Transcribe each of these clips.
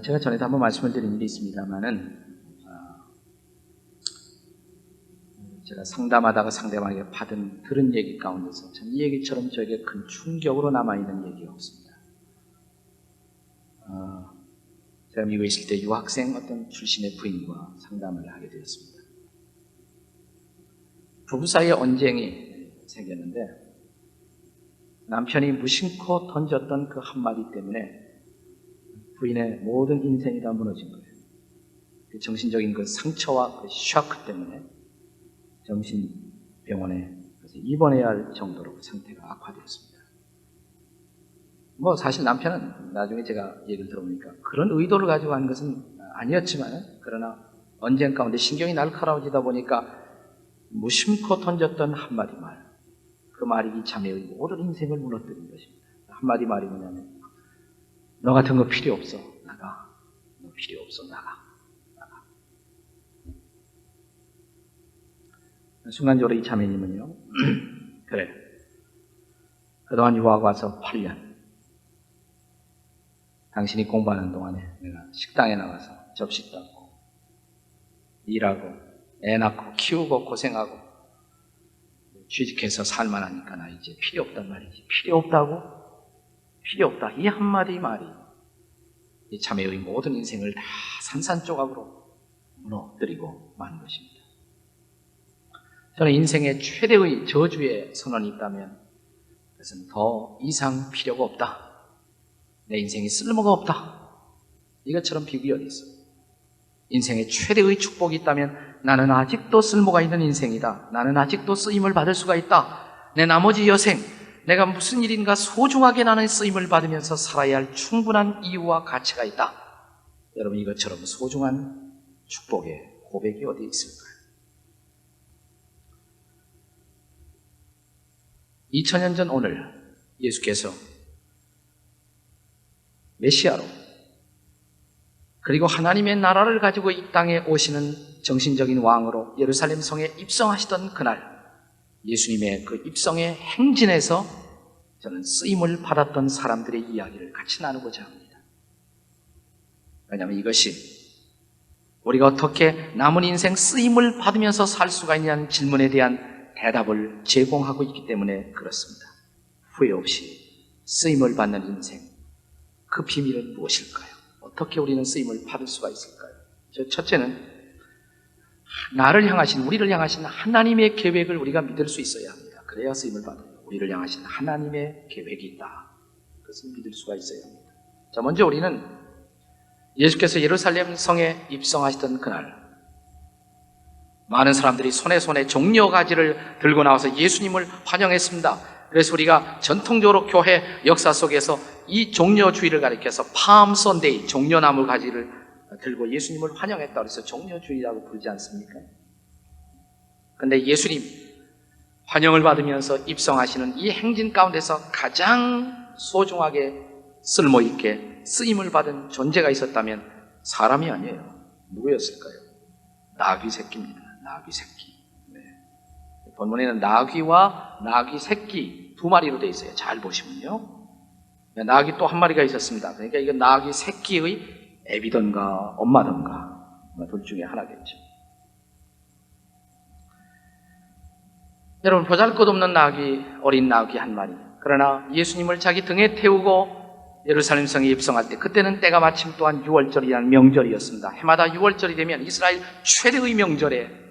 제가 전에도 한번 말씀을 드린 일이 있습니다만은, 제가 상담하다가 상대방에게 들은 얘기 가운데서 참 이 얘기처럼 저에게 큰 충격으로 남아있는 얘기가 없습니다. 제가 미국에 있을 때 유학생 어떤 출신의 부인과 상담을 하게 되었습니다. 부부 사이에 언쟁이 생겼는데 남편이 무심코 던졌던 그 한마디 때문에 부인의 모든 인생이 다 무너진 거예요. 그 정신적인 그 상처와 그 샤크 때문에 정신병원에 입원해야 할 정도로 상태가 악화되었습니다. 사실 남편은 나중에 제가 얘기를 들어보니까 그런 의도를 가지고 한 것은 아니었지만, 그러나 언쟁 가운데 신경이 날카로워지다 보니까 무심코 던졌던 한마디 말, 그 말이 이 자매의 모든 인생을 무너뜨린 것입니다. 한마디 말이 뭐냐면, 너 같은 거 필요 없어, 나가. 너 필요 없어, 나가. 순간적으로 이 자매님은요, 그래, 그동안 유학 와서 8년 당신이 공부하는 동안에 내가 식당에 나가서 접시 닦고 일하고 애 낳고 키우고 고생하고 취직해서 살만하니까 나 이제 필요 없단 말이지. 필요 없다고? 필요 없다. 이 한마디 말이 이 자매의 모든 인생을 다 산산조각으로 무너뜨리고 만 것입니다. 저는 인생의 최대의 저주의 선언이 있다면 그것은 더 이상 필요가 없다. 내 인생이 쓸모가 없다. 이것처럼 비극이 어디 있어? 인생의 최대의 축복이 있다면 나는 아직도 쓸모가 있는 인생이다. 나는 아직도 쓰임을 받을 수가 있다. 내 나머지 여생, 내가 무슨 일인가 소중하게 나는 쓰임을 받으면서 살아야 할 충분한 이유와 가치가 있다. 여러분, 이것처럼 소중한 축복의 고백이 어디 있을까요? 2000년 전 오늘 예수께서 메시아로, 그리고 하나님의 나라를 가지고 이 땅에 오시는 정신적인 왕으로 예루살렘 성에 입성하시던 그날, 예수님의 그 입성의 행진에서 저는 쓰임을 받았던 사람들의 이야기를 같이 나누고자 합니다. 왜냐하면 이것이 우리가 어떻게 남은 인생 쓰임을 받으면서 살 수가 있냐는 질문에 대한 대답을 제공하고 있기 때문에 그렇습니다. 후회 없이 쓰임을 받는 인생, 그 비밀은 무엇일까요? 어떻게 우리는 쓰임을 받을 수가 있을까요? 첫째는 나를 향하신, 우리를 향하신 하나님의 계획을 우리가 믿을 수 있어야 합니다. 그래야 쓰임을 받아요. 우리를 향하신 하나님의 계획이 있다. 그것을 믿을 수가 있어야 합니다. 자, 먼저 우리는 예수께서 예루살렘 성에 입성하시던 그날, 많은 사람들이 손에 종려 가지를 들고 나와서 예수님을 환영했습니다. 그래서 우리가 전통적으로 교회 역사 속에서 이 종려주의를 가리켜서 팜 선데이, 종려나무 가지를 들고 예수님을 환영했다 그래서 종려주의라고 부르지 않습니까? 그런데 예수님 환영을 받으면서 입성하시는 이 행진 가운데서 가장 소중하게 쓸모있게 쓰임을 받은 존재가 있었다면 사람이 아니에요. 누구였을까요? 나귀 새끼입니다. 나귀 새끼. 네. 본문에는 나귀와 나귀 새끼 두 마리로 되어 있어요. 잘 보시면요. 나귀 또 한 마리가 있었습니다. 그러니까 이건 나귀 새끼의 애비던가 엄마던가 둘 중에 하나겠죠. 여러분, 보잘것없는 나귀, 어린 나귀 한 마리. 그러나 예수님을 자기 등에 태우고 예루살렘 성에 입성할 때, 그때는 때가 마침 또한 6월절이라는 명절이었습니다. 해마다 6월절이 되면 이스라엘 최대의 명절에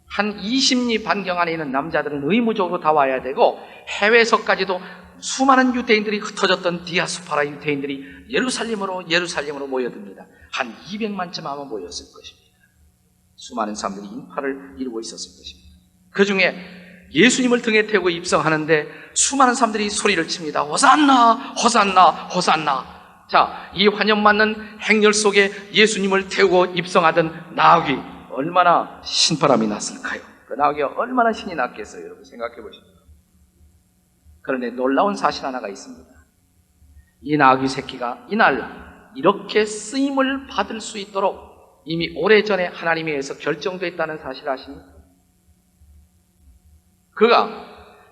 한 20리 반경 안에 있는 남자들은 의무적으로 다 와야 되고, 해외에서까지도 수많은 유대인들이 흩어졌던 디아스포라 유대인들이 예루살렘으로 모여듭니다. 한 200만쯤 아마 모였을 것입니다. 수많은 사람들이 인파를 이루고 있었을 것입니다. 그 중에 예수님을 등에 태우고 입성하는데 수많은 사람들이 소리를 칩니다. 호산나, 호산나, 호산나. 자, 이 환영받는 행렬 속에 예수님을 태우고 입성하던 나귀, 얼마나 신바람이 났을까요? 그 나귀가 얼마나 신이 났겠어요? 여러분 생각해 보십시오. 그런데 놀라운 사실 하나가 있습니다. 이 나귀 새끼가 이날 이렇게 쓰임을 받을 수 있도록 이미 오래전에 하나님에 의해서 결정됐다는 사실 아십니까? 그가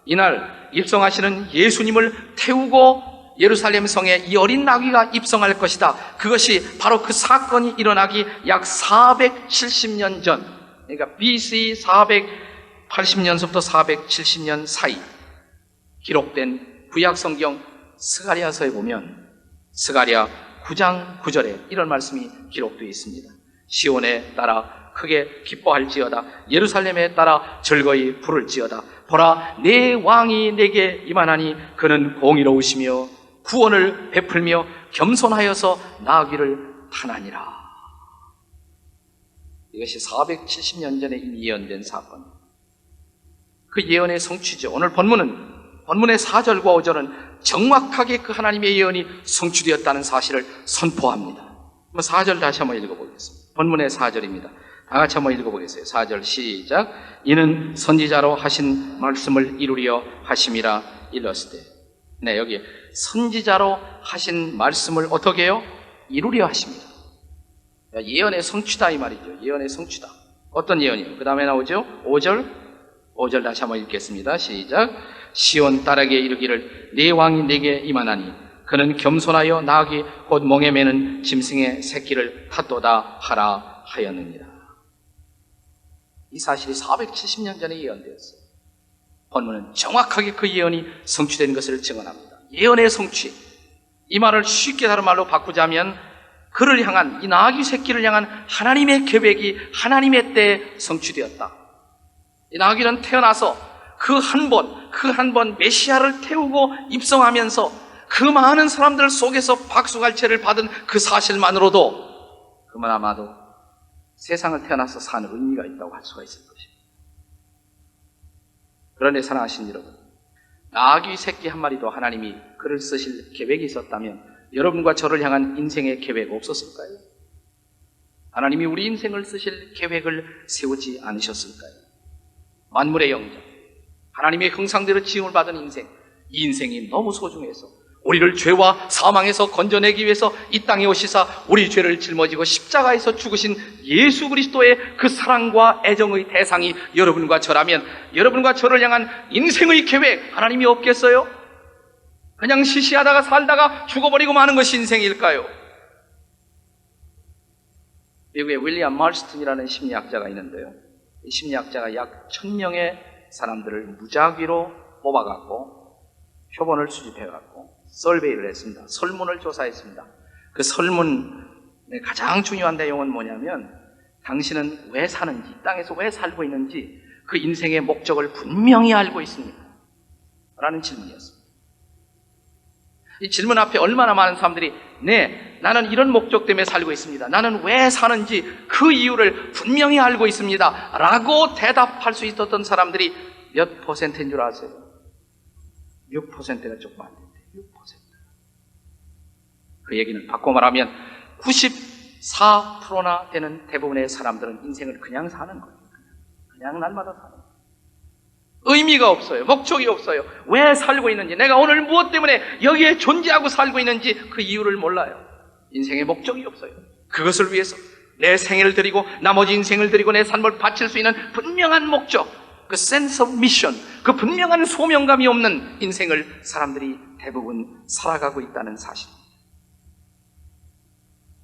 이날 입성하시는 예수님을 태우고 예루살렘 성에 이 어린 나귀가 입성할 것이다. 그것이 바로 그 사건이 일어나기 약 470년 전, 그러니까 BC 480년서부터 470년 사이 기록된 구약성경 스가랴서에 보면 스가랴 9장 9절에 이런 말씀이 기록되어 있습니다. 시온에 따라 크게 기뻐할지어다. 예루살렘에 따라 즐거이 부를지어다. 보라, 내 왕이 내게 임하나니 그는 공의로우시며 구원을 베풀며 겸손하여서 나귀를 타나니라. 이것이 470년 전에 이미 예언된 사건. 그 예언의 성취죠. 오늘 본문의 4절과 5절은 정확하게 그 하나님의 예언이 성취되었다는 사실을 선포합니다. 4절 다시 한번 읽어보겠습니다. 본문의 4절입니다. 다 같이 한번 읽어보겠어요. 4절 시작. 이는 선지자로 하신 말씀을 이루려 하심이라 일렀을 때. 네, 여기 선지자로 하신 말씀을 어떻게 해요? 이루려 하십니다. 예언의 성취다 이 말이죠. 예언의 성취다. 어떤 예언이요? 그 다음에 나오죠? 5절 다시 한번 읽겠습니다. 시작. 시온 딸에게 이르기를 네 왕이 내게 임하나니 그는 겸손하여 나귀 곧 멍에 매는 짐승의 새끼를 탔도다 하라 하였느니라. 이 사실이 470년 전에 예언되었어요. 본문은 정확하게 그 예언이 성취된 것을 증언합니다. 예언의 성취. 이 말을 쉽게 다른 말로 바꾸자면 그를 향한, 이 나귀 새끼를 향한 하나님의 계획이 하나님의 때에 성취되었다. 이 나귀는 태어나서 그 한 번 메시아를 태우고 입성하면서 그 많은 사람들 속에서 박수갈채를 받은 그 사실만으로도 그나마도 세상을 태어나서 사는 의미가 있다고 할 수가 있을 것입니다. 그런데 사랑하신 여러분, 나귀 새끼 한 마리도 하나님이 그를 쓰실 계획이 있었다면 여러분과 저를 향한 인생의 계획 없었을까요? 하나님이 우리 인생을 쓰실 계획을 세우지 않으셨을까요? 만물의 영장, 하나님의 형상대로 지음을 받은 인생, 이 인생이 너무 소중해서 우리를 죄와 사망에서 건져내기 위해서 이 땅에 오시사 우리 죄를 짊어지고 십자가에서 죽으신 예수 그리스도의 그 사랑과 애정의 대상이 여러분과 저라면 여러분과 저를 향한 인생의 계획 하나님이 없겠어요? 그냥 시시하다가 살다가 죽어버리고 마는 것이 인생일까요? 미국의 윌리엄 말스턴이라는 심리학자가 있는데요, 이 심리학자가 약 1000명의 사람들을 무작위로 뽑아갖고 표본을 수집해갖고 설베이를 했습니다. 설문을 조사했습니다. 그 설문의 가장 중요한 내용은 뭐냐면 당신은 왜 사는지, 이 땅에서 왜 살고 있는지 그 인생의 목적을 분명히 알고 있습니까? 라는 질문이었습니다. 이 질문 앞에 얼마나 많은 사람들이 네, 나는 이런 목적 때문에 살고 있습니다. 나는 왜 사는지 그 이유를 분명히 알고 있습니다. 라고 대답할 수 있었던 사람들이 몇 퍼센트인 줄 아세요? 6%가 조금 안 된대요. 6%. 그 얘기는 바꿔 말하면 94%나 되는 대부분의 사람들은 인생을 그냥 사는 거예요. 그냥 날마다 사는 거예요. 의미가 없어요. 목적이 없어요. 왜 살고 있는지, 내가 오늘 무엇 때문에 여기에 존재하고 살고 있는지 그 이유를 몰라요. 인생의 목적이 없어요. 그것을 위해서 내 생애를 드리고 나머지 인생을 드리고 내 삶을 바칠 수 있는 분명한 목적, 그 sense of mission, 그 분명한 소명감이 없는 인생을 사람들이 대부분 살아가고 있다는 사실입니다.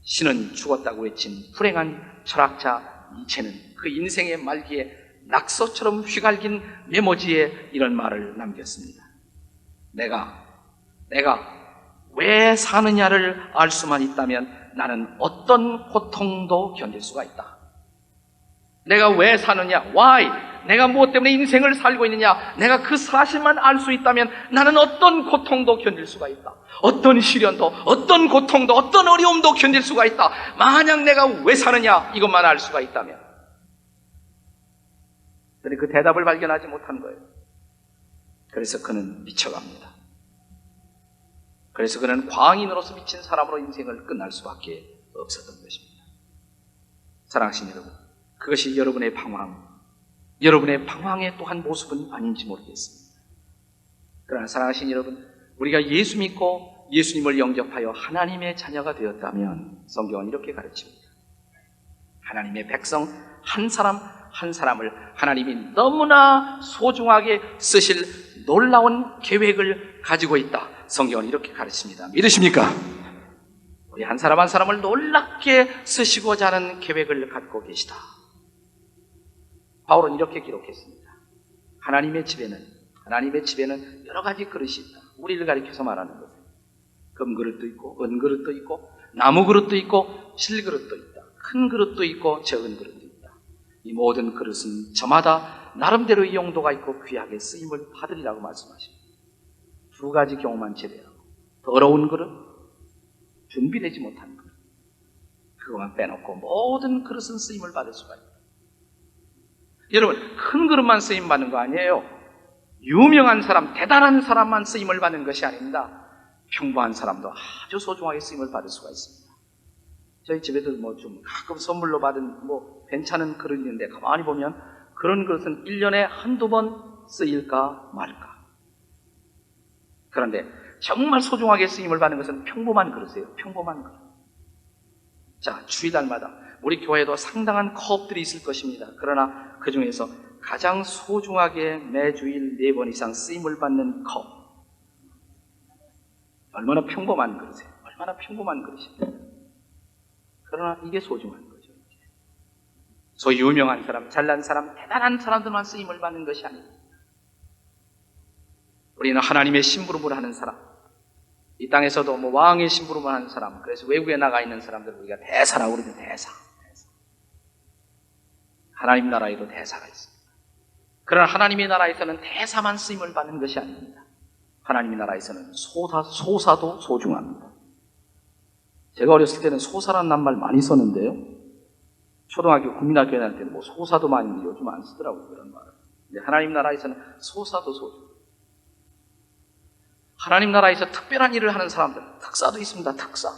신은 죽었다고 외친 불행한 철학자 니체는 그 인생의 말기에 낙서처럼 휘갈긴 메모지에 이런 말을 남겼습니다. 내가 왜 사느냐를 알 수만 있다면 나는 어떤 고통도 견딜 수가 있다. 내가 왜 사느냐, why, 내가 무엇 때문에 인생을 살고 있느냐, 내가 그 사실만 알 수 있다면 나는 어떤 고통도 견딜 수가 있다. 어떤 시련도, 어떤 고통도, 어떤 어려움도 견딜 수가 있다. 만약 내가 왜 사느냐 이것만 알 수가 있다면. 그런데 그 대답을 발견하지 못한 거예요. 그래서 그는 미쳐갑니다. 그래서 그는 광인으로서 미친 사람으로 인생을 끝날 수밖에 없었던 것입니다. 사랑하신 여러분, 그것이 여러분의 방황의 또한 모습은 아닌지 모르겠습니다. 그러나 사랑하신 여러분, 우리가 예수 믿고 예수님을 영접하여 하나님의 자녀가 되었다면 성경은 이렇게 가르칩니다. 하나님의 백성 한 사람 한 사람을 하나님이 너무나 소중하게 쓰실 놀라운 계획을 가지고 있다. 성경은 이렇게 가르칩니다. 믿으십니까? 우리 한 사람 한 사람을 놀랍게 쓰시고자 하는 계획을 갖고 계시다. 바울은 이렇게 기록했습니다. 하나님의 집에는 여러 가지 그릇이 있다. 우리를 가리켜서 말하는 것은 금그릇도 있고 은그릇도 있고 나무 그릇도 있고 실그릇도 있다. 큰 그릇도 있고 적은 그릇도 있다. 이 모든 그릇은 저마다 나름대로의 용도가 있고 귀하게 쓰임을 받으리라고 말씀하십니다. 두 가지 경우만 제외하고 더러운 그릇, 준비되지 못한 그릇, 그것만 빼놓고 모든 그릇은 쓰임을 받을 수가 있다. 여러분, 큰 그릇만 쓰임 받는 거 아니에요. 유명한 사람, 대단한 사람만 쓰임을 받는 것이 아닙니다. 평범한 사람도 아주 소중하게 쓰임을 받을 수가 있습니다. 저희 집에도 좀 가끔 선물로 받은 괜찮은 그릇이 있는데 가만히 보면 그런 그릇은 1년에 한두 번 쓰일까 말까. 그런데 정말 소중하게 쓰임을 받는 것은 평범한 그릇이에요. 평범한 그릇. 자, 주일날마다 우리 교회에도 상당한 컵들이 있을 것입니다. 그러나 그 중에서 가장 소중하게 매주일 4번 이상 쓰임을 받는 컵. 얼마나 평범한 그릇이에요. 얼마나 평범한 그릇이에요. 그러나 이게 소중한 거죠. 소위 유명한 사람, 잘난 사람, 대단한 사람들만 쓰임을 받는 것이 아닙니다. 우리는 하나님의 심부름을 하는 사람, 이 땅에서도 왕의 심부름을 하는 사람, 그래서 외국에 나가 있는 사람들을 우리가 대사라고 그러죠. 대사. 하나님 나라에도 대사가 있습니다. 그러나 하나님의 나라에서는 대사만 쓰임을 받는 것이 아닙니다. 하나님의 나라에서는 소사도 소중합니다. 제가 어렸을 때는 소사라는 낱말 많이 썼는데요. 초등학교, 국민학교에 다닐 때는 소사도 많이 있는데 요즘 안 쓰더라고요, 그런 말을. 근데 하나님 나라에서는 소사도 소중. 하나님 나라에서 특별한 일을 하는 사람들, 특사도 있습니다, 특사.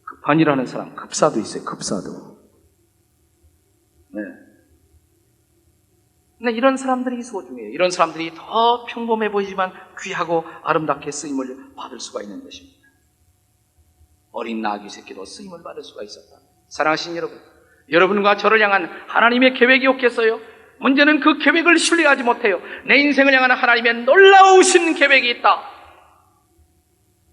급한 일을 하는 사람, 급사도 있어요, 급사도. 네. 근데 이런 사람들이 소중해요. 이런 사람들이 더 평범해 보이지만 귀하고 아름답게 쓰임을 받을 수가 있는 것입니다. 어린 나귀 새끼도 쓰임을 받을 수가 있었다. 사랑하신 여러분, 여러분과 저를 향한 하나님의 계획이 없겠어요? 문제는 그 계획을 신뢰하지 못해요. 내 인생을 향한 하나님의 놀라우신 계획이 있다.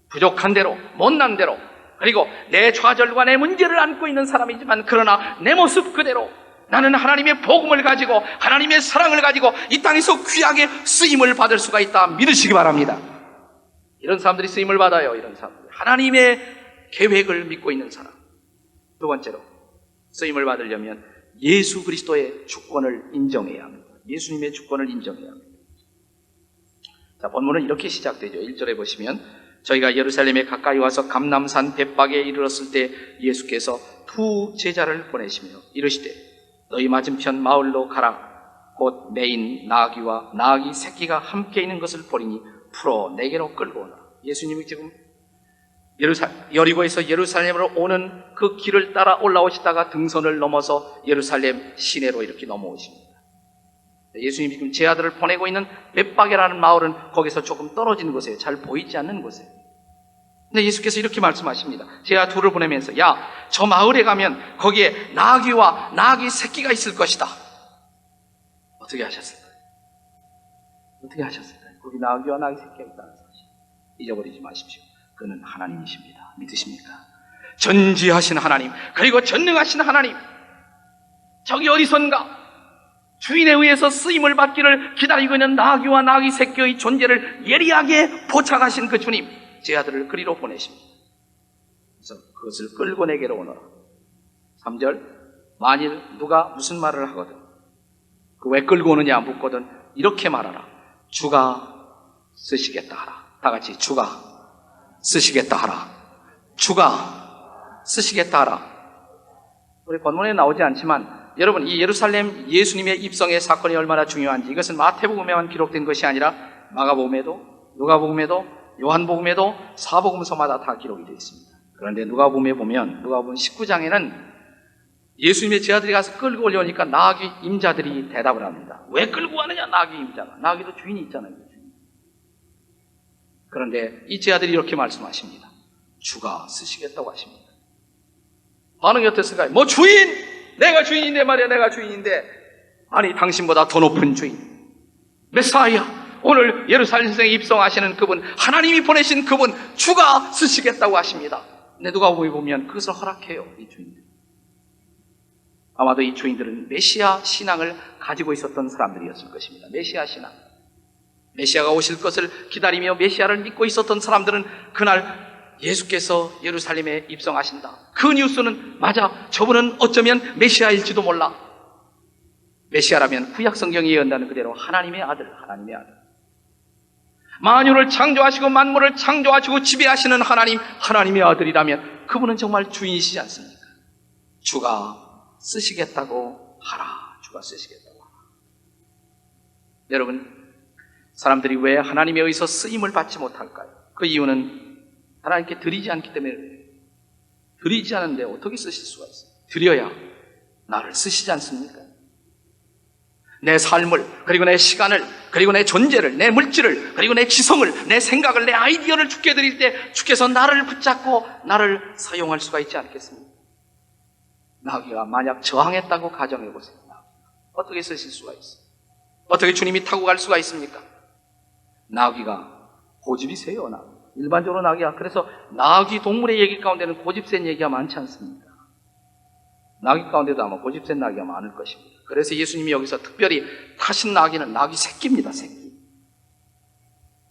부족한 대로, 못난 대로, 그리고 내 좌절과 내 문제를 안고 있는 사람이지만 그러나 내 모습 그대로 나는 하나님의 복음을 가지고 하나님의 사랑을 가지고 이 땅에서 귀하게 쓰임을 받을 수가 있다. 믿으시기 바랍니다. 이런 사람들이 쓰임을 받아요. 이런 사람들. 하나님의 계획을 믿고 있는 사람. 두 번째로 쓰임을 받으려면 예수 그리스도의 주권을 인정해야 합니다. 예수님의 주권을 인정해야 합니다. 자, 본문은 이렇게 시작되죠. 1절에 보시면 저희가 예루살렘에 가까이 와서 감람산 벳박에 이르렀을 때 예수께서 두 제자를 보내시며 이르시되 너희 맞은편 마을로 가라. 곧 매인 나귀와 나귀 새끼가 함께 있는 것을 보리니 풀어 내게로 끌고 오라. 예수님이 지금 여리고에서 예루살렘으로 오는 그 길을 따라 올라오시다가 등선을 넘어서 예루살렘 시내로 이렇게 넘어오십니다. 예수님이 지금 제 아들을 보내고 있는 벳박이라는 마을은 거기서 조금 떨어진 곳이에요. 잘 보이지 않는 곳이에요. 근데 예수께서 이렇게 말씀하십니다. 제가 둘을 보내면서 야, 저 마을에 가면 거기에 나귀와 나귀 새끼가 있을 것이다. 어떻게 하셨을까요? 어떻게 하셨을까요? 거기 나귀와 나귀 새끼가 있다는 사실 잊어버리지 마십시오. 그는 하나님이십니다. 믿으십니까? 전지하신 하나님, 그리고 전능하신 하나님, 저기 어디선가 주인에 의해서 쓰임을 받기를 기다리고 있는 나귀와 나귀 새끼의 존재를 예리하게 포착하신 그 주님, 제 아들을 그리로 보내십니다. 그래서 그것을 끌고 내게로 오너라. 3절, 만일 누가 무슨 말을 하거든 그 왜 끌고 오느냐 묻거든 이렇게 말하라. 주가 쓰시겠다 하라. 다 같이 주가 쓰시겠다 하라. 주가 쓰시겠다 하라. 우리 본문에 나오지 않지만 여러분, 이 예루살렘 예수님의 입성의 사건이 얼마나 중요한지 이것은 마태복음에만 기록된 것이 아니라 마가복음에도 누가복음에도 요한복음에도 사복음서마다 다 기록이 되어 있습니다. 그런데 누가복음에 보면 누가복음 19장에는 예수님의 제자들이 가서 끌고 올려오니까 나귀 임자들이 대답을 합니다. 왜 끌고 가느냐 나귀 임자가. 나귀도 주인이 있잖아요. 그런데 이 제자들이 이렇게 말씀하십니다. 주가 쓰시겠다고 하십니다. 반응이 어땠을까요? 뭐 주인! 내가 주인인데 말이야, 내가 주인인데. 아니 당신보다 더 높은 주인 메사야, 오늘 예루살렘에 입성하시는 그분, 하나님이 보내신 그분, 주가 쓰시겠다고 하십니다. 근데 누가복음에 보면 그것을 허락해요, 이 주인들. 아마도 이 주인들은 메시아 신앙을 가지고 있었던 사람들이었을 것입니다. 메시아 신앙. 메시아가 오실 것을 기다리며 메시아를 믿고 있었던 사람들은 그날 예수께서 예루살렘에 입성하신다, 그 뉴스는 맞아, 저분은 어쩌면 메시아일지도 몰라. 메시아라면 구약 성경이 예언하는 그대로 하나님의 아들, 하나님의 아들. 만유를 창조하시고 만물을 창조하시고 지배하시는 하나님, 하나님의 아들이라면 그분은 정말 주인이시지 않습니까? 주가 쓰시겠다고 하라. 주가 쓰시겠다고 하라. 여러분, 사람들이 왜 하나님에 의해서 쓰임을 받지 못할까요? 그 이유는 하나님께 드리지 않기 때문에 그래요. 드리지 않은데 어떻게 쓰실 수가 있어요? 드려야 나를 쓰시지 않습니까? 내 삶을, 그리고 내 시간을, 그리고 내 존재를, 내 물질을, 그리고 내 지성을, 내 생각을, 내 아이디어를 주께 드릴 때 주께서 나를 붙잡고 나를 사용할 수가 있지 않겠습니까? 나귀가 만약 저항했다고 가정해 보세요. 어떻게 쓰실 수가 있어요? 어떻게 주님이 타고 갈 수가 있습니까? 나귀가 고집이 세요. 나귀. 일반적으로 나귀가, 그래서 나귀 동물의 얘기 가운데는 고집 센 얘기가 많지 않습니다. 나귀 가운데도 아마 고집 센 나귀가 많을 것입니다. 그래서 예수님이 여기서 특별히 타신 나귀는 나귀 새끼입니다. 새끼.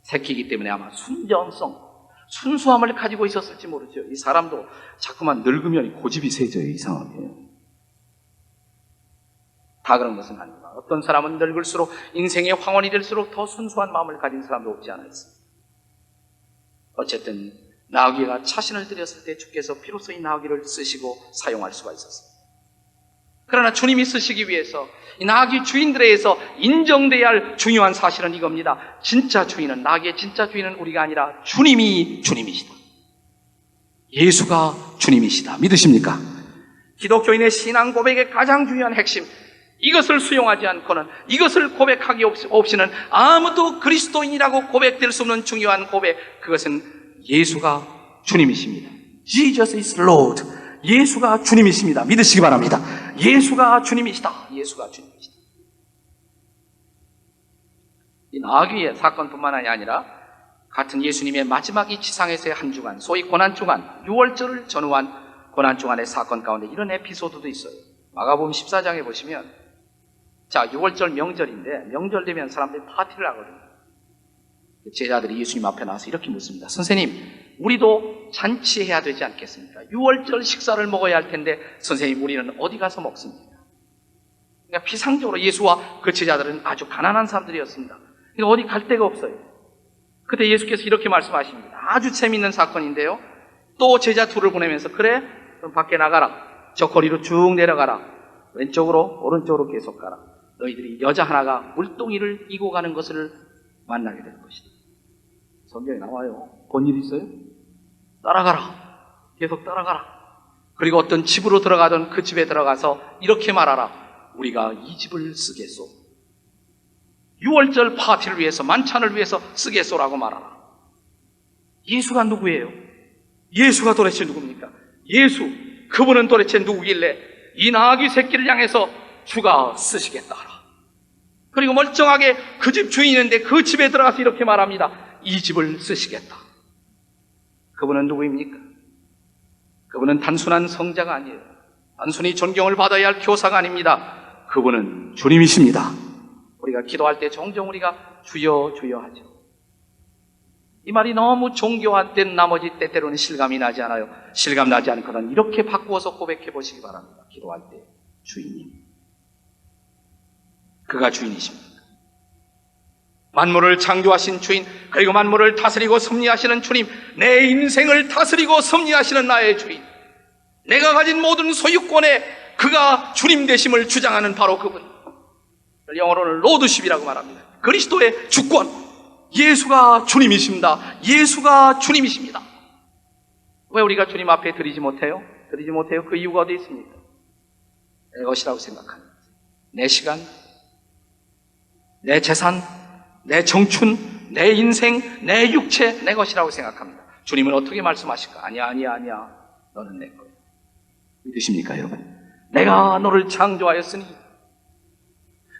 새끼이기 때문에 아마 순전성, 순수함을 가지고 있었을지 모르죠. 이 사람도 자꾸만 늙으면 고집이 세져요. 이상하게. 다 그런 것은 아닙니다. 어떤 사람은 늙을수록, 인생의 황혼이 될수록 더 순수한 마음을 가진 사람도 없지 않아 있습니다. 어쨌든 나귀가 자신을 드렸을 때 주께서 비로소 이 나귀를 쓰시고 사용할 수가 있었습니다. 그러나 주님이 쓰시기 위해서 이 나귀 주인들에 의해서 인정돼야 할 중요한 사실은 이겁니다. 진짜 주인은, 나귀의 진짜 주인은 우리가 아니라 주님이 주님이시다. 예수가 주님이시다. 믿으십니까? 기독교인의 신앙 고백의 가장 중요한 핵심, 이것을 수용하지 않고는, 이것을 고백하기 없이는 아무도 그리스도인이라고 고백될 수 없는 중요한 고백, 그것은 예수가 주님이십니다. Jesus is Lord. 예수가 주님이십니다. 믿으시기 바랍니다. 예수가 주님이시다. 예수가 주님이시다. 이 나귀의 사건뿐만 아니라 같은 예수님의 마지막 이 지상에서의 한 주간, 소위 고난주간, 6월절을 전후한 고난주간의 사건 가운데 이런 에피소드도 있어요. 마가복음 14장에 보시면, 자, 6월절 명절인데 명절 되면 사람들이 파티를 하거든요. 제자들이 예수님 앞에 나와서 이렇게 묻습니다. 선생님, 우리도 잔치해야 되지 않겠습니까? 6월절 식사를 먹어야 할 텐데 선생님, 우리는 어디 가서 먹습니까? 그러니까 피상적으로 예수와 그 제자들은 아주 가난한 사람들이었습니다. 그러니까 어디 갈 데가 없어요. 그때 예수께서 이렇게 말씀하십니다. 아주 재미있는 사건인데요. 또 제자 둘을 보내면서, 그래, 그럼 밖에 나가라. 저 거리로 쭉 내려가라. 왼쪽으로 오른쪽으로 계속 가라. 너희들이 여자 하나가 물동이를 이고 가는 것을 만나게 될 것이다. 성경에 나와요. 본 일 있어요? 따라가라. 계속 따라가라. 그리고 어떤 집으로 들어가던 그 집에 들어가서 이렇게 말하라. 우리가 이 집을 쓰겠소. 6월절 파티를 위해서, 만찬을 위해서 쓰겠소라고 말하라. 예수가 누구예요? 예수가 도대체 누굽니까? 예수, 그분은 도대체 누구길래 이 나귀 새끼를 향해서 주가 쓰시겠다 하라. 그리고 멀쩡하게 그 집 주인인데 그 집에 들어가서 이렇게 말합니다. 이 집을 쓰시겠다. 그분은 누구입니까? 그분은 단순한 성자가 아니에요. 단순히 존경을 받아야 할 교사가 아닙니다. 그분은 주님이십니다. 우리가 기도할 때 종종 우리가 주여 주여 하죠. 이 말이 너무 정교화된 나머지 때때로는 실감이 나지 않아요. 실감 나지 않거든 이렇게 바꾸어서 고백해 보시기 바랍니다. 기도할 때 주인님, 그가 주인이십니다. 만물을 창조하신 주인, 그리고 만물을 다스리고 섭리하시는 주님, 내 인생을 다스리고 섭리하시는 나의 주인, 내가 가진 모든 소유권에 그가 주님 되심을 주장하는 바로 그분, 영어로는 로드십이라고 말합니다. 그리스도의 주권, 예수가 주님이십니다. 예수가 주님이십니다. 왜 우리가 주님 앞에 드리지 못해요? 드리지 못해요? 그 이유가 어디 있습니까? 내 것이라고 생각합니다. 내 시간, 내 재산, 내 청춘, 내 인생, 내 육체, 내 것이라고 생각합니다. 주님은 어떻게 말씀하실까? 아니야. 너는 내 거야. 믿으십니까, 여러분? 내가 너를 창조하였으니,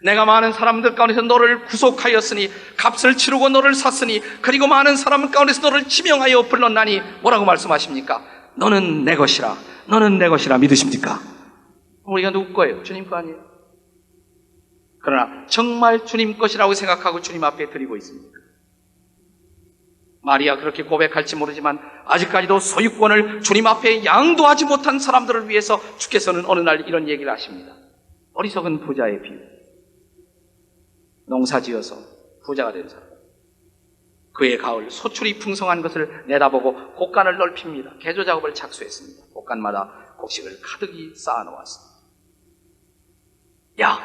내가 많은 사람들 가운데서 너를 구속하였으니, 값을 치르고 너를 샀으니, 그리고 많은 사람 가운데서 너를 지명하여 불렀나니, 뭐라고 말씀하십니까? 너는 내 것이라, 너는 내 것이라 믿으십니까? 우리가 누구 거예요? 주님 거 아니에요? 그러나 정말 주님 것이라고 생각하고 주님 앞에 드리고 있습니까? 마리아 그렇게 고백할지 모르지만 아직까지도 소유권을 주님 앞에 양도하지 못한 사람들을 위해서 주께서는 어느 날 이런 얘기를 하십니다. 어리석은 부자의 비유. 농사지어서 부자가 된 사람, 그의 가을 소출이 풍성한 것을 내다보고 곡간을 넓힙니다. 개조 작업을 착수했습니다. 곡간마다 곡식을 가득히 쌓아놓았습니다. 야,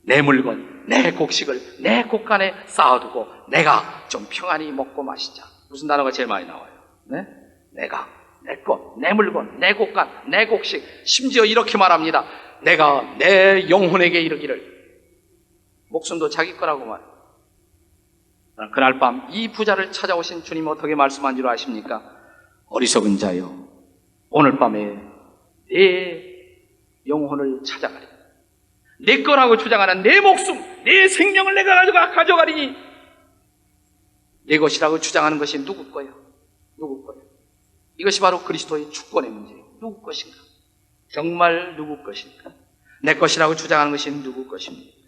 내 물건, 내 곡식을 내 곡간에 쌓아두고 내가 좀 평안히 먹고 마시자. 무슨 단어가 제일 많이 나와요? 네? 내가, 내 것, 내 물건, 내 곡간, 내 곡식. 심지어 이렇게 말합니다. 내가 내 영혼에게 이르기를, 목숨도 자기 거라고 말. 그날 밤 이 부자를 찾아오신 주님 어떻게 말씀한 줄 아십니까? 어리석은 자여, 오늘 밤에 내 영혼을 찾아가리. 내 거라고 주장하는 내 목숨, 내 생명을 내가 가져가리니, 내 것이라고 주장하는 것이 누구 거예요? 누구 거예요? 이것이 바로 그리스도의 주권의 문제예요. 누구 것인가? 정말 누구 것인가? 내 것이라고 주장하는 것이 누구 것입니까?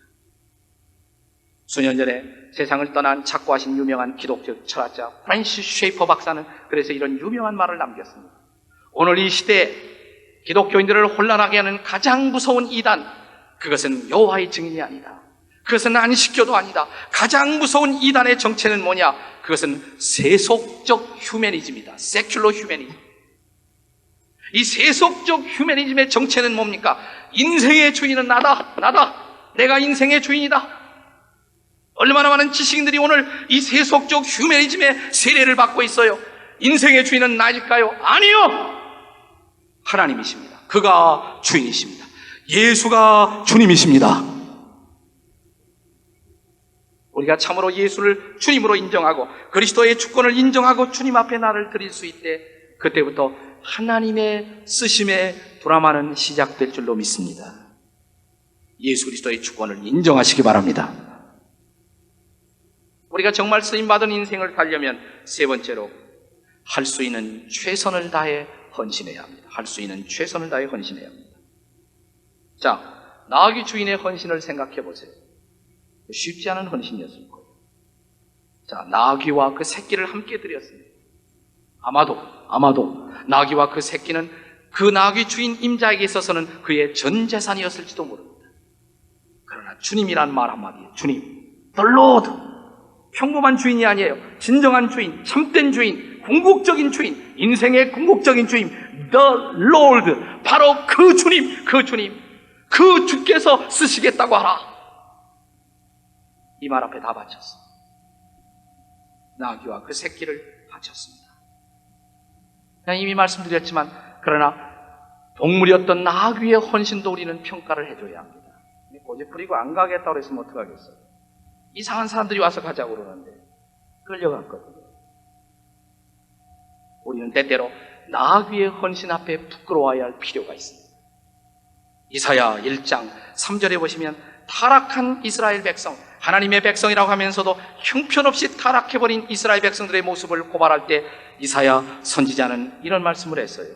수년 전에 세상을 떠난 착고하신 유명한 기독교 철학자 프란시스 쉐이퍼 박사는 그래서 이런 유명한 말을 남겼습니다. 오늘 이 시대에 기독교인들을 혼란하게 하는 가장 무서운 이단, 그것은 여호와의 증인이 아니다. 그것은 안식교도 아니다. 가장 무서운 이단의 정체는 뭐냐? 그것은 세속적 휴머니즘이다. 세큘러 휴머니즘. 이 세속적 휴머니즘의 정체는 뭡니까? 인생의 주인은 나다. 내가 인생의 주인이다. 얼마나 많은 지식인들이 오늘 이 세속적 휴머니즘의 세례를 받고 있어요. 인생의 주인은 나일까요? 아니요! 하나님이십니다. 그가 주인이십니다. 예수가 주님이십니다. 우리가 참으로 예수를 주님으로 인정하고 그리스도의 주권을 인정하고 주님 앞에 나를 드릴 수 있대, 그때부터 하나님의 쓰심의 드라마는 시작될 줄로 믿습니다. 예수 그리스도의 주권을 인정하시기 바랍니다. 우리가 정말 쓰임받은 인생을 살려면 세 번째로 할 수 있는 최선을 다해 헌신해야 합니다. 할 수 있는 최선을 다해 헌신해야 합니다. 자, 나귀 주인의 헌신을 생각해 보세요. 쉽지 않은 헌신이었을 거예요. 자, 나귀와 그 새끼를 함께 드렸습니다. 아마도 나귀와 그 새끼는 그 나귀 주인 임자에게 있어서는 그의 전 재산이었을지도 모릅니다. 그러나 주님이란 말 한마디에, 주님, The Lord, 평범한 주인이 아니에요. 진정한 주인, 참된 주인, 궁극적인 주인, 인생의 궁극적인 주인, The Lord, 바로 그 주님, 그 주께서 쓰시겠다고 하라. 이 말 앞에 다 바쳤어. 나귀와 그 새끼를 바쳤습니다. 그냥 이미 말씀드렸지만, 그러나 동물이었던 나귀의 헌신도 우리는 평가를 해줘야 합니다. 고집 부리고 안 가겠다고 했으면 어떡하겠어요? 이상한 사람들이 와서 가자고 그러는데 끌려갔거든요. 우리는 때때로 나귀의 헌신 앞에 부끄러워야 할 필요가 있습니다. 이사야 1장 3절에 보시면 타락한 이스라엘 백성, 하나님의 백성이라고 하면서도 형편없이 타락해버린 이스라엘 백성들의 모습을 고발할 때 이사야 선지자는 이런 말씀을 했어요.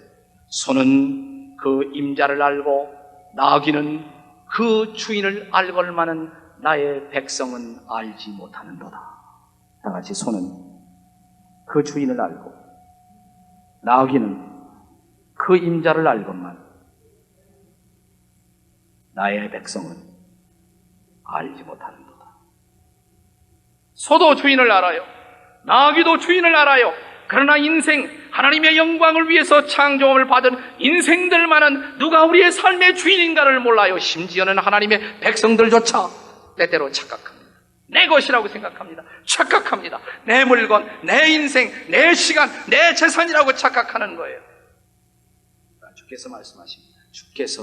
소는 그 임자를 알고 나귀는 그 주인을 알걸만은 나의 백성은 알지 못하는도다. 다같이 소는 그 주인을 알고 나귀는 그 임자를 알건만 나의 백성은 알지 못하는도다. 소도 주인을 알아요. 나귀도 주인을 알아요. 그러나 인생, 하나님의 영광을 위해서 창조함을 받은 인생들만은 누가 우리의 삶의 주인인가를 몰라요. 심지어는 하나님의 백성들조차 때때로 착각합니다. 내 것이라고 생각합니다. 착각합니다. 내 물건, 내 인생, 내 시간, 내 재산이라고 착각하는 거예요. 주께서 말씀하십니다. 주께서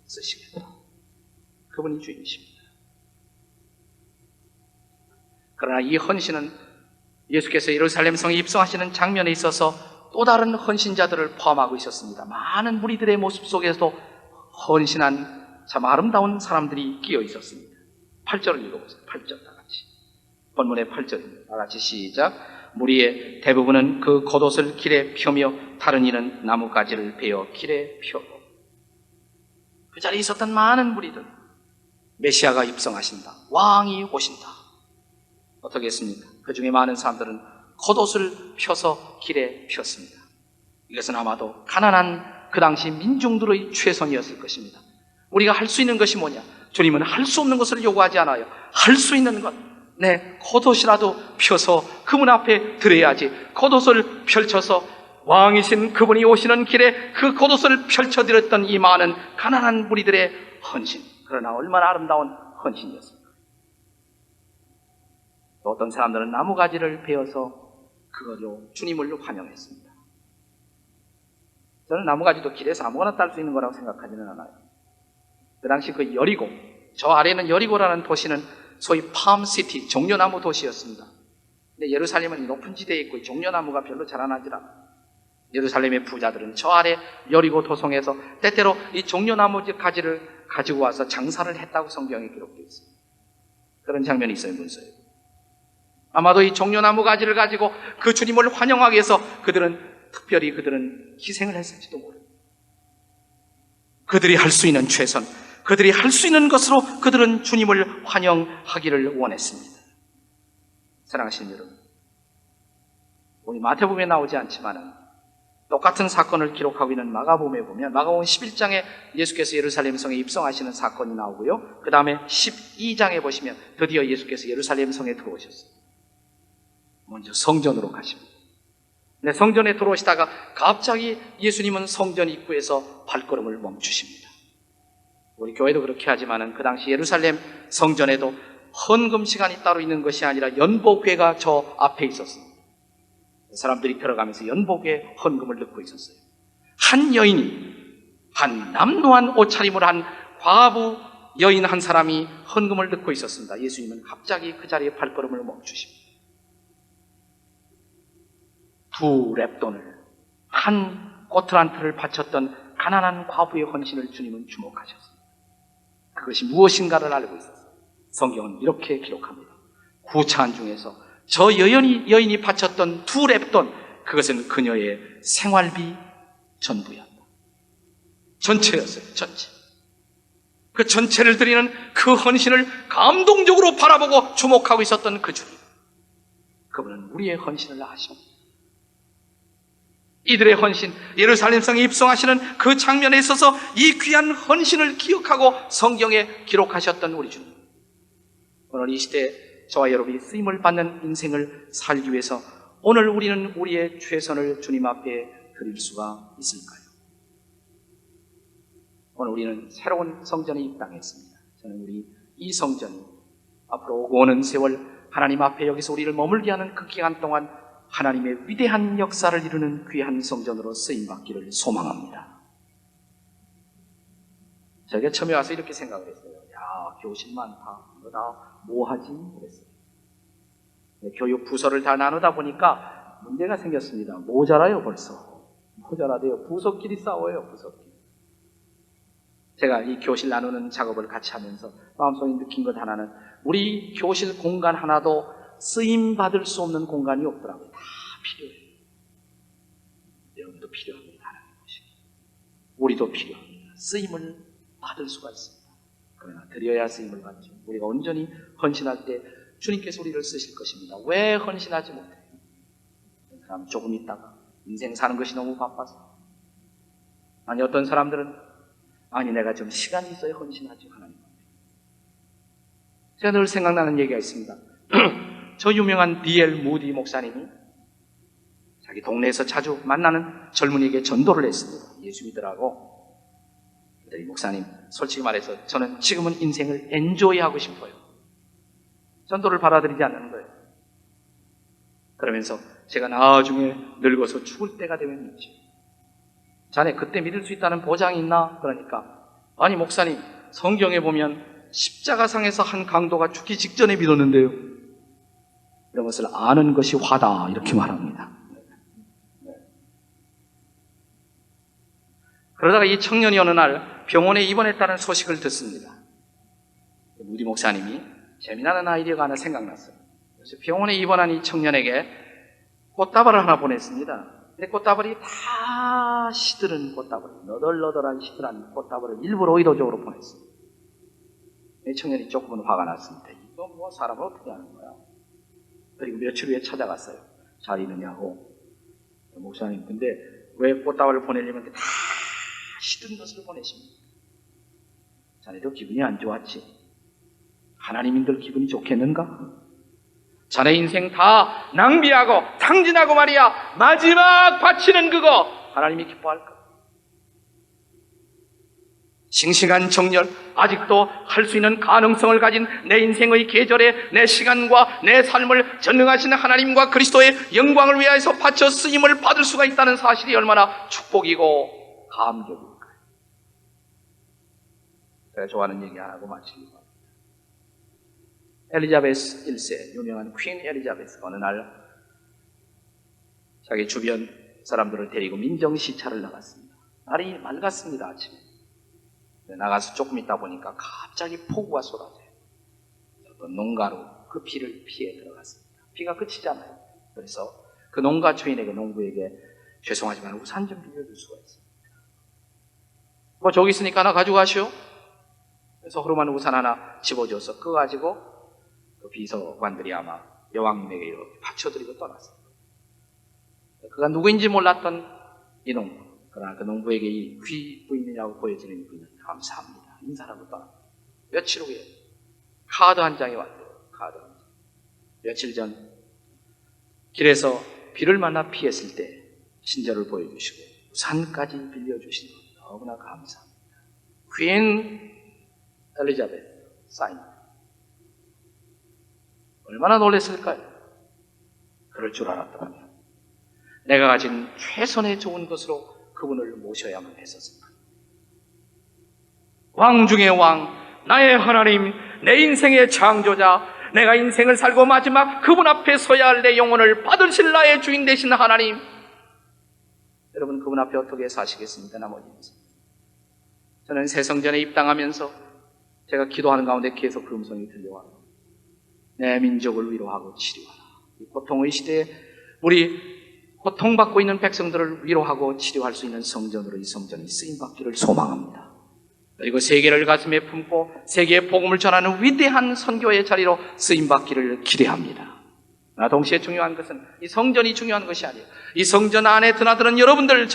쓰시겠다. 그분이 주인이십니다. 그러나 이 헌신은 예수께서 예루살렘 성에 입성하시는 장면에 있어서 또 다른 헌신자들을 포함하고 있었습니다. 많은 무리들의 모습 속에서도 헌신한 참 아름다운 사람들이 끼어 있었습니다. 8절을 읽어보세요. 8절 다 같이. 본문의 8절입니다. 다 같이 시작. 무리의 대부분은 그 겉옷을 길에 펴며 다른 이는 나뭇가지를 베어 길에 펴고. 그 자리에 있었던 많은 무리들, 메시아가 입성하신다, 왕이 오신다. 어떻게 했습니까? 그 중에 많은 사람들은 겉옷을 펴서 길에 폈습니다. 이것은 아마도 가난한 그 당시 민중들의 최선이었을 것입니다. 우리가 할 수 있는 것이 뭐냐? 주님은 할 수 없는 것을 요구하지 않아요. 할 수 있는 것, 내 겉옷이라도 펴서 그분 앞에 드려야지. 겉옷을 펼쳐서 왕이신 그분이 오시는 길에 그 겉옷을 펼쳐드렸던 이 많은 가난한 무리들의 헌신, 그러나 얼마나 아름다운 헌신이었습니까? 또 어떤 사람들은 나무가지를 베어서 그걸로 주님을 환영했습니다. 저는 나무가지도 길에서 아무거나 딸 수 있는 거라고 생각하지는 않아요. 그 당시 그 여리고, 저 아래는 여리고라는 도시는 소위 팜시티, 종려나무 도시였습니다. 근데 예루살렘은 높은 지대에 있고 종려나무가 별로 자라나질 않아요. 예루살렘의 부자들은 저 아래 여리고 도성에서 때때로 이 종려나무 가지를 가지고 와서 장사를 했다고 성경에 기록되어 있습니다. 그런 장면이 있어요, 문서에. 아마도 이 종려나무 가지를 가지고 그 주님을 환영하기 위해서 특별히 그들은 희생을 했을지도 모릅니다. 그들이 할 수 있는 최선, 그들이 할 수 있는 것으로 그들은 주님을 환영하기를 원했습니다. 사랑하시는 여러분, 우리 마태복음에 나오지 않지만 똑같은 사건을 기록하고 있는 마가복음에 보면 마가복음 11장에 예수께서 예루살렘 성에 입성하시는 사건이 나오고요, 그 다음에 12장에 보시면 드디어 예수께서 예루살렘 성에 들어오셨어요. 먼저 성전으로 가십니다. 근데 성전에 들어오시다가 갑자기 예수님은 성전 입구에서 발걸음을 멈추십니다. 우리 교회도 그렇게 하지만은 그 당시 예루살렘 성전에도 헌금 시간이 따로 있는 것이 아니라 연복회가 저 앞에 있었습니다. 사람들이 들어가면서 연복에 헌금을 넣고 있었어요. 한 여인이, 한 남루한 옷차림을 한 과부 여인 한 사람이 헌금을 넣고 있었습니다. 예수님은 갑자기 그 자리에 발걸음을 멈추십니다. 2렙돈을, 한 꼬틀한트를 바쳤던 가난한 과부의 헌신을 주님은 주목하셨습니다. 그것이 무엇인가를 알고 있었어요. 성경은 이렇게 기록합니다. 구차한 중에서 저 여인이 바쳤던 2렙돈, 그것은 그녀의 생활비 전부였다. 전체였어요. 전체. 그 전체를 드리는 그 헌신을 감동적으로 바라보고 주목하고 있었던 그 주님, 그분은 우리의 헌신을 아십니다. 이들의 헌신, 예루살렘 성에 입성하시는 그 장면에 있어서 이 귀한 헌신을 기억하고 성경에 기록하셨던 우리 주님, 오늘 이 시대에 저와 여러분이 쓰임을 받는 인생을 살기 위해서 오늘 우리는 우리의 최선을 주님 앞에 드릴 수가 있을까요? 오늘 우리는 새로운 성전에 입당했습니다. 저는 우리 이 성전이 앞으로 오고 오는 세월 하나님 앞에 여기서 우리를 머물게 하는 그 기간 동안 하나님의 위대한 역사를 이루는 귀한 성전으로 쓰임받기를 소망합니다. 저희가 처음에 와서 이렇게 생각을 했어요. 야, 교실 많다. 이거 다 뭐하지? 그랬어요. 교육 부서를 다 나누다 보니까 문제가 생겼습니다. 모자라요, 벌써. 모자라대요. 부서끼리 싸워요, 부서끼리. 제가 이 교실 나누는 작업을 같이 하면서 마음속에 느낀 것 하나는, 우리 교실 공간 하나도 쓰임받을 수 없는 공간이 없더라고요. 다 필요해요. 여러분도 필요합니다. 하나님 보시고. 우리도 필요합니다. 쓰임을 받을 수가 있습니다. 그러나 드려야 쓰임을 받죠. 우리가 온전히 헌신할 때 주님께서 우리를 쓰실 것입니다. 왜 헌신하지 못해요? 사람 조금 있다가 인생 사는 것이 너무 바빠서, 아니 어떤 사람들은 아니 내가 좀 시간이 있어야 헌신하지 하나님. 제가 늘 생각나는 얘기가 있습니다. 저 유명한 D.L. 무디 목사님이 자기 동네에서 자주 만나는 젊은이에게 전도를 했습니다. 예수 믿으라고. 이 목사님, 솔직히 말해서 저는 지금은 인생을 엔조이하고 싶어요. 전도를 받아들이지 않는 거예요. 그러면서 제가 나중에 늙어서 죽을 때가 되면 믿지. 자네 그때 믿을 수 있다는 보장이 있나? 그러니까 아니 목사님, 성경에 보면 십자가상에서 한 강도가 죽기 직전에 믿었는데요. 이런 것을 아는 것이 화다, 이렇게 말합니다. 그러다가 이 청년이 어느 날 병원에 입원했다는 소식을 듣습니다. 무디 목사님이 재미나는 아이디어가 하나 생각났어요. 그래서 병원에 입원한 이 청년에게 꽃다발을 하나 보냈습니다. 근데 꽃다발이 다 시드른 꽃다발, 너덜너덜한 시드란 꽃다발을 일부러 의도적으로 보냈어요. 이 청년이 조금은 화가 났습니다. 이거 뭐 사람을 어떻게 하는 거야? 그리고 며칠 후에 찾아갔어요. 잘 있느냐고. 목사님, 근데 왜 꽃다발을 보내려면 다 시든 것을 보내십니까? 자네도 기분이 안 좋았지? 하나님인들 기분이 좋겠는가? 자네 인생 다 낭비하고 탕진하고 말이야, 마지막 바치는 그거 하나님이 기뻐할까? 싱싱한 정열, 아직도 할 수 있는 가능성을 가진 내 인생의 계절에 내 시간과 내 삶을 전능하신 하나님과 그리스도의 영광을 위하여서 바쳐 쓰임을 받을 수가 있다는 사실이 얼마나 축복이고 감격일까요? 제가 좋아하는 얘기 하나 하고 마치기 바랍니다. 엘리자베스 1세, 유명한 퀸 엘리자베스가 어느 날 자기 주변 사람들을 데리고 민정시찰을 나갔습니다. 날이 맑았습니다. 아침에 나가서 조금 있다 보니까 갑자기 폭우가 쏟아져요. 어떤 농가로 그 비를 피해 들어갔습니다. 비가 그치잖아요. 그래서 그 농가 주인에게, 농부에게 죄송하지만 우산 좀 빌려줄 수가 있습니까? 뭐 저기 있으니까 하나 가져가시오. 그래서 허름한 우산 하나 집어줘서 그거 가지고 그 비서관들이 아마 여왕님에게 이렇게 바쳐드리고 떠났습니다. 그가 누구인지 몰랐던 이 농부, 그러나 그 농부에게 이 귀부인이라고 보여지는 분은 감사합니다. 인사하고 떠납니다. 며칠 후에 카드 한 장이 왔대요. 카드 한 장. 며칠 전 길에서 비를 만나 피했을 때 친절을 보여주시고 우산까지 빌려주신 것 너무나 감사합니다. 퀸 엘리자베스 사인. 얼마나 놀랐을까요? 그럴 줄 알았더라면 내가 가진 최선의 좋은 것으로 그분을 모셔야만 했었습니다. 왕 중의 왕, 나의 하나님, 내 인생의 창조자, 내가 인생을 살고 마지막 그분 앞에 서야 할 내 영혼을 받으실 나의 주인 되신 하나님, 여러분 그분 앞에 어떻게 사시겠습니까? 나머지 인생. 저는 새성전에 입당하면서 제가 기도하는 가운데 계속 그 음성이 들려와요. 내 민족을 위로하고 치료하라. 이 고통의 시대에 우리 고통받고 있는 백성들을 위로하고 치료할 수 있는 성전으로 이 성전이 쓰임받기를 소망합니다. 그리고 세계를 가슴에 품고 세계의 복음을 전하는 위대한 선교의 자리로 쓰임받기를 기대합니다. 그러나 동시에 중요한 것은 이 성전이 중요한 것이 아니에요. 이 성전 안에 드나드는 여러분들,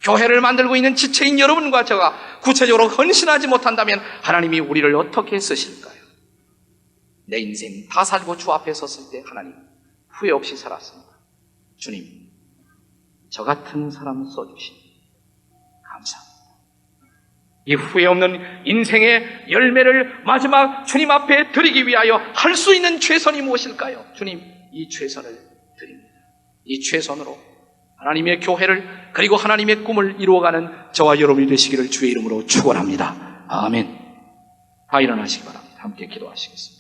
교회를 만들고 있는 지체인 여러분과 저가 구체적으로 헌신하지 못한다면 하나님이 우리를 어떻게 쓰실까요? 내 인생 다 살고 주 앞에 섰을 때 하나님 후회 없이 살았습니다. 주님, 저 같은 사람 써주시니 감사합니다. 이 후회 없는 인생의 열매를 마지막 주님 앞에 드리기 위하여 할 수 있는 최선이 무엇일까요? 주님, 이 최선을 드립니다. 이 최선으로 하나님의 교회를 그리고 하나님의 꿈을 이루어가는 저와 여러분이 되시기를 주의 이름으로 축원합니다. 아멘. 다 일어나시기 바랍니다. 함께 기도하시겠습니다.